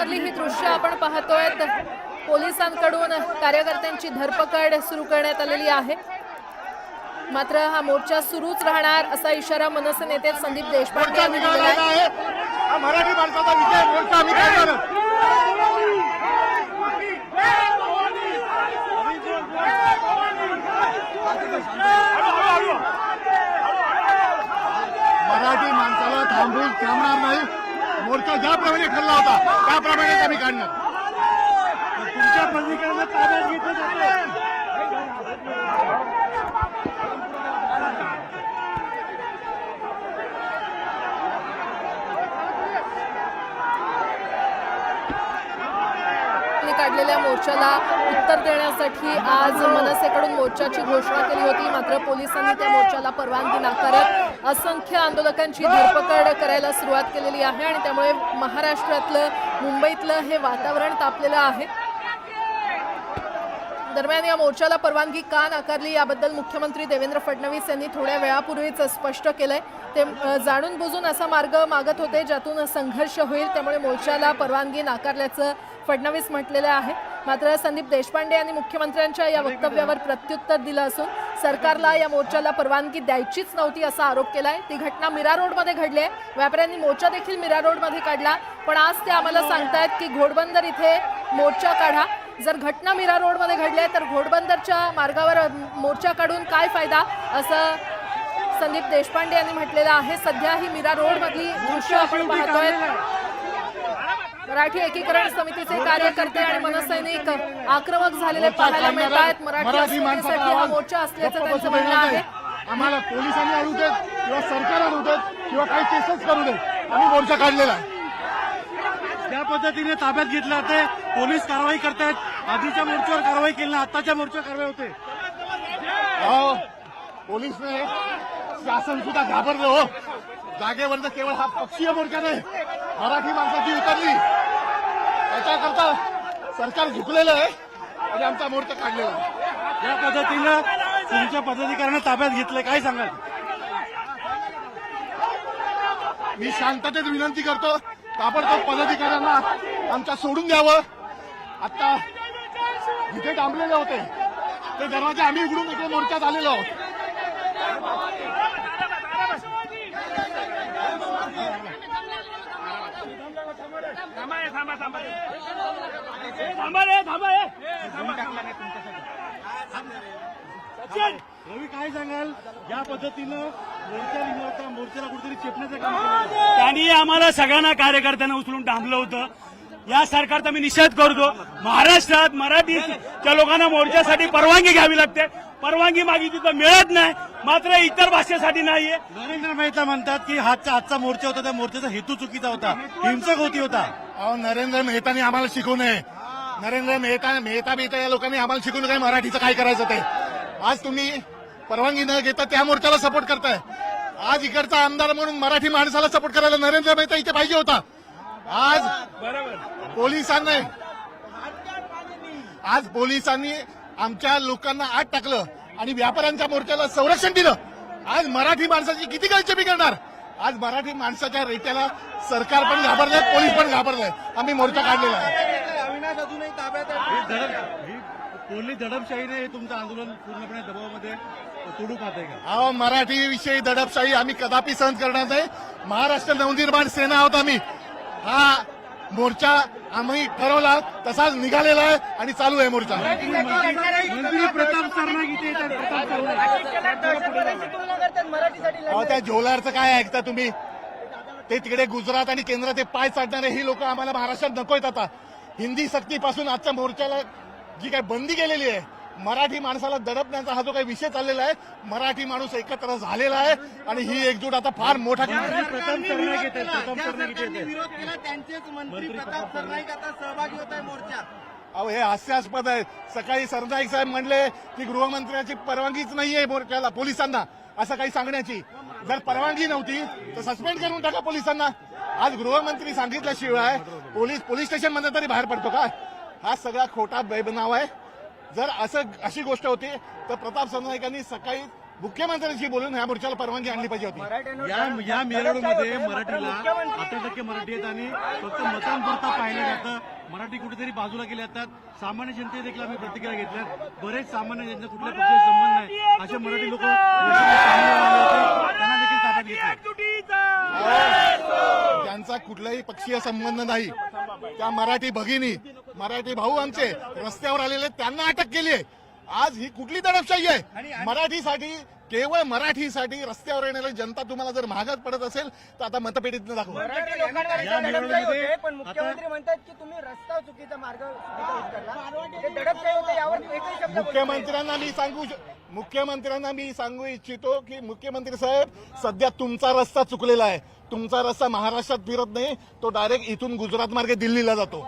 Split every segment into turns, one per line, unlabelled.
मधली ही दृश्य आपण पाहतोय। पोलिसांकडून कार्यकर्त्यांची धरपकड सुरू करण्यात आलेली आहे। मात्र हा मोर्चा सुरूच राहणार असा इशारा मनसे नेते संदीप देशपांडे यांनी दिला आहे।
मराठी माणसाचा विजय मोर्चा आम्ही काढणार। मराठी माणसाला थांबून थांबणार नाही। मोर्चा ज्याप्रमाणे ठरला होता त्याप्रमाणेच आम्ही काढणार। तुमच्या पदाधिकाऱ्यांना ताब्यात घेतलं जातं।
काढलेल्या मोर्चाला उत्तर देण्यासाठी आज मनसेकडून मोर्चाची घोषणा केली होती। मात्र पोलिसांनी त्या मोर्चाला परवानगी नाकारत असंख्य आंदोलकांची धरपकड करायला सुरुवात केलेली आहे आणि त्यामुळे महाराष्ट्रातलं मुंबईतलं हे वातावरण तापलेलं आहे। दरम्यान या मोर्चाला परवानगी का नाकारली याबद्दल मुख्यमंत्री देवेंद्र फडणवीस यांनी थोड्या वेळापूर्वीच स्पष्ट केलंय। ते जाणून बुजून असा मार्ग मागत होते ज्यातून संघर्ष होईल, त्यामुळे मोर्चाला परवानगी नाकारल्याचं फडणवीस म्हटलेलं आहे। मात्र संदीप देशपांडे यांनी मुख्यमंत्र्यांच्या या वक्तव्यावर प्रत्युत्तर दिलं असून सरकारला या मोर्चाला परवानगी द्यायचीच नव्हती असा आरोप केलाय। ती घटना मीरा रोडमध्ये घडली आहे। व्यापाऱ्यांनी मोर्चा देखील मीरा रोडमध्ये काढला, पण आज ते आम्हाला सांगतायत की घोडबंदर इथे मोर्चा काढा। जर घटना मीरा रोडमध्ये घडली आहे तर घोडबंदरच्या मार्गावर मोर्चा काढून काय फायदा असं संदीप देशपांडे यांनी म्हटलेलं आहे। सध्या ही मीरा रोडमधली दृश्य आपण पाहतोय। मराठी एकीकरण समितीचे कार्यकर्ते आणि मनसैनिक आक्रमक झालेले पाहायला मिळत आहेत। मराठी अस्मितेसाठी हा मोर्चा असल्याचं त्यांचं म्हणणं आहे।
आम्हाला पोलिसांनी आणू देत किंवा सरकार आणू देत किंवा काही केसेस करू देत, आम्ही मोर्चा काढलेला आहे। त्या पद्धतीने ताब्यात घेतलं ते पोलीस कारवाई करतायत। आधीच्या मोर्चावर कारवाई केली ना, आताच्या मोर्चावर कारवाई होते। पोलीसने शासन सुद्धा घाबरलं हो। जागेवर केवळ हा पक्षीय मोर्चा नाही, मराठी माणसाची उतरली त्याच्याकरता सरकार झुकलेलं आहे आणि आमचा मोर्चा काढलेला आहे। या पद्धतीनं तुमच्या पदाधिकाऱ्यांना ताब्यात घेतलंय, काय सांगाल? मी शांततेत विनंती करतो, ताबडतोब पदाधिकाऱ्यांना आमच्या सोडून द्यावं। आता जिथे थांबलेले होते ते दरवाजे आम्ही उघडून इकडे मोर्चात आलेलो आहोत। रवी, काय सांगाल? या पद्धतीनं मोर्चाला कुठेतरी चेपण्याचं काम केलं,
त्यांनी आम्हाला सगळ्यांना कार्यकर्त्यांना उचलून डांबलं होतं। या सरकारचा मी निषेध करतो। महाराष्ट्रात मराठीच्या लोकांना मोर्चासाठी परवानगी घ्यावी लागते, परवानगी मागितली तर मिळत नाही, मात्र इतर भाषेसाठी नाहीये।
नरेंद्र मेहता म्हणतात की आजचा मोर्चा होता त्या मोर्चाचा हेतू चुकीचा होता, हिंसक होता। अहो, नरेंद्र मेहतानी आम्हाला शिकवू नये। नरेंद्र मेहता या लोकांनी आम्हाला शिकवलं काय मराठीचं काय करायचं ते। आज तुम्ही परवानगी न घेता त्या मोर्चाला सपोर्ट करताय। आज इकडचा आमदार म्हणून मराठी माणसाला सपोर्ट करायला नरेंद्र मेहता इथे पाहिजे होता। आज पोलिसांनी आमच्या लोकांना आत टाकलं आणि व्यापाऱ्यांच्या मोर्चाला संरक्षण दिलं। आज मराठी माणसाची किती गळचेपी करणार? आज मराठी माणसाच्या रेट्याला सरकार पण घाबरलंय, पोलीस पण घाबरलंय। आम्ही मोर्चा काढलेला आहे।
अविनाश अजूनही ताब्यात
पोलीस दडपशाहीने तुमचं आंदोलन पूर्णपणे दबावामध्ये तोडू पाहताय का? अहो, मराठी विषयी दडपशाही आम्ही कदापि सहन करणार नाही। महाराष्ट्र नवनिर्माण सेना आहोत आम्ही। हा मोर्चा आम्ही ठरवला तसाच निघालेला आहे आणि चालू आहे मोर्चा। मंत्री प्रताप सरनाईक इथे येतात। त्या झोलारचं काय ऐकता तुम्ही? ते तिकडे गुजरात आणि केंद्रात ते पाय चाटणारे ही लोक आम्हाला महाराष्ट्रात नकोयत। आता हिंदी सक्तीपासून आजच्या मोर्चाला जी काही बंदी केलेली आहे, मराठी माणसाला दडपण्याचा हा जो काही विषय चाललेला आहे, मराठी माणूस एकत्र झालेला आहे आणि ही एकजूट आता फार मोठा।
प्रथम सरनाईक येते, विरोध केला त्यांचेच मंत्री प्रताप सरनाईक आता सहभागी होत आहे मोर्चात।
अहो, हे हास्यास्पद आहे। सकाळी सरनाईक साहेब म्हणले की गृहमंत्र्याची परवानगीच नाहीये मोर्चाला पोलिसांना असं काही सांगण्याची। जर परवानगी नव्हती तर सस्पेंड करून टाका पोलिसांना। आज गृहमंत्री सांगितल्याशिवाय पोलीस स्टेशन मध्ये तरी बाहेर पडतो का? हा सगळा खोटा बेबनाव आहे। जर अशी गोष्ट होती तर प्रताप सरनाईकांनी सकाळी मुख्यमंत्र्यांशी बोलून ह्या मोर्चाला परवानगी आणली पाहिजे होती.
या मेरडमध्ये मराठीला 18% मराठी आहेत आणि फक्त मतांपुरता पाहिलं जातं. मराठी कुठेतरी बाजूला केले जातात. सामान्य जनते देखील आम्ही प्रतिक्रिया घेतल्या. बरेच सामान्य जनता कुठल्या पक्षाशी संबंध नाही असे मराठी लोक त्यांना देखील ताब्यात घेतले.
त्यांचा कुठलाही पक्षीय संबंध नाही. त्या मराठी भगिनी मराठी भाऊ आमचे रस्त्यावर आलेले त्यांना अटक केली आहे. आज ही कुठली दडपशाही आहे? मराठीसाठी केवळ मराठीसाठी रस्त्यावर येणारी जनता तुम्हाला जर महागात पडत असेल तर आता मतपेटीतनं दाखवा.
मराठी लोकांना इथे दडपशाही होते, पण मुख्यमंत्री म्हणतात की तुम्ही रस्ता चुकीचा मार्ग उचलला. ते दडपशाही होते यावर एकही शब्द बोलत नाही.
मुख्यमंत्र्यांना मी सांगू इच्छितो की मुख्यमंत्री साहेब सध्या तुमचा रस्ता चुकलेला आहे. तुमचा रस्ता महाराष्ट्रात फिरत नाही, तो डायरेक्ट इथून गुजरात मार्गे दिल्लीला जातो.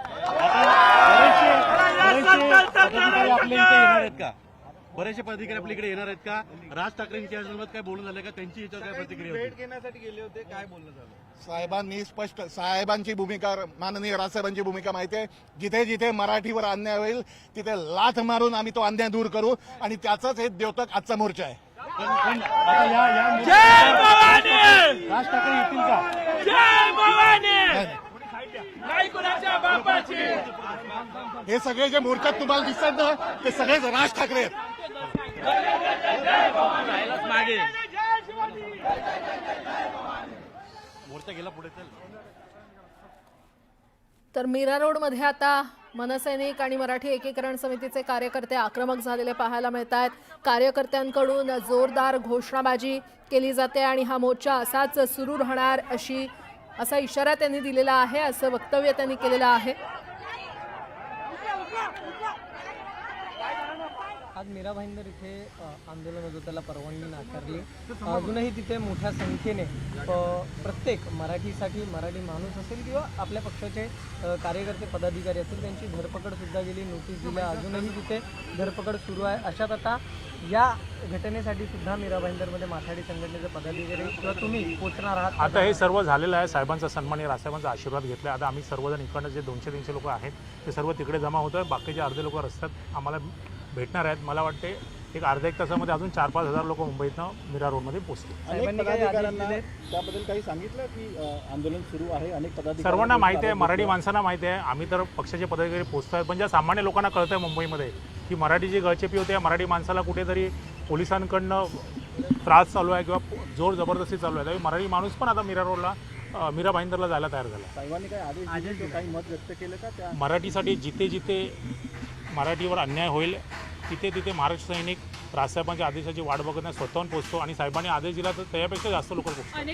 बरेचसे पदाधिकारी आपल्या इकडे येणार आहेत का? राज ठाकरेंच्या संदर्भात काय बोलणं झालं का? त्यांची याच्यावर काय प्रतिक्रिया होती?
भेट घेण्यासाठी गेले होते, काय बोलणं झालं?
साहेबांनी स्पष्ट साहेबांची भूमिका माननीय राजसाहेबांची भूमिका माहिती आहे. जिथे जिथे मराठीवर अन्याय होईल तिथे लाथ मारून आम्ही तो अन्याय दूर करू आणि त्याचाच हे द्योतक आजचा मोर्चा आहे.
पण आता या राज ठाकरे येतील का?
हे सगळे जे मोर्चात तुम्हाला दिसतात ना ते सगळेच राज ठाकरे आहेत.
मोर्चा गेला पुढे चल.
तर मीरा रोडमध्ये आता मनसैनिक आणि मराठी एकीकरण समितीचे कार्यकर्ते आक्रमक झालेले पाहायला मिळत आहेत. कार्यकर्त्यांकडून जोरदार घोषणाबाजी केली जाते आणि हा मोर्चा असाच सुरू राहणार असा इशारा त्यांनी दिलेला आहे, असं वक्तव्य त्यांनी केलेलं आहे.
आज मीरा भाईंदर इथे आंदोलन होतं, त्याला परवानगी नाकारली. अजूनही तिथे मोठ्या संख्येने प्रत्येक मराठी माणूस असेल किंवा आपल्या पक्षाचे कार्यकर्ते पदाधिकारी असतील त्यांची धरपकड सुद्धा गेली, नोटीस दिल्या. अजूनही तिथे धरपकड सुरू आहे. अशात आता या घटनेसाठी सुद्धा मीरा भाईंदरमध्ये माथाडी संघटनेचे पदाधिकारी किंवा तुम्ही पोहोचणार आहात.
आता हे सर्व झालेलं आहे. साहेबांचा सन्मान आणि राजसाहेबांचा आशीर्वाद घेतला. आता आम्ही सर्वजण इकडनं जे 200-300 लोक आहेत ते सर्व तिकडे जमा होत आहे. बाकीचे अर्धे लोक रस्त्यात आम्हाला भेटणार आहेत. मला वाटते एक अर्ध्या एक तासामध्ये अजून 4-5 हजार लोक मुंबईतनं मीरा रोडमध्ये पोहोचतील.
साहेबांनी काही आदेश दिले?
त्याबद्दल काही सांगितलं की आंदोलन सुरू आहे, अनेक पदाधिकारी
सर्वांना माहिती आहे, मराठी माणसांना माहिती आहे. आम्ही तर पक्षाचे पदाधिकारी पोहोचत आहेत, पण ज्या सामान्य लोकांना कळतं आहे मुंबईमध्ये की मराठी जी गळचेपी होते मराठी माणसाला कुठेतरी पोलिसांकडनं त्रास चालू आहे किंवा जोर जबरदस्ती चालू आहे. त्यावेळी मराठी माणूस पण आता मीरा रोडला मीरा भाईंदरला जायला तयार झाला.
साहेबांनी काही आदेश दिले किंवा काही मत व्यक्त केलं का त्या
मराठीसाठी जिथे जिथे मराठीवर अन्याय होईल तिथे तिथे महाराष्ट्र सैनिक राजसाहेबांच्या आदेशाची वाट बघत नाही, स्वतःहून पोहोचतो आणि साहेबांनी आदेश दिला तर त्यापेक्षा जास्त लोक पोहोचतात.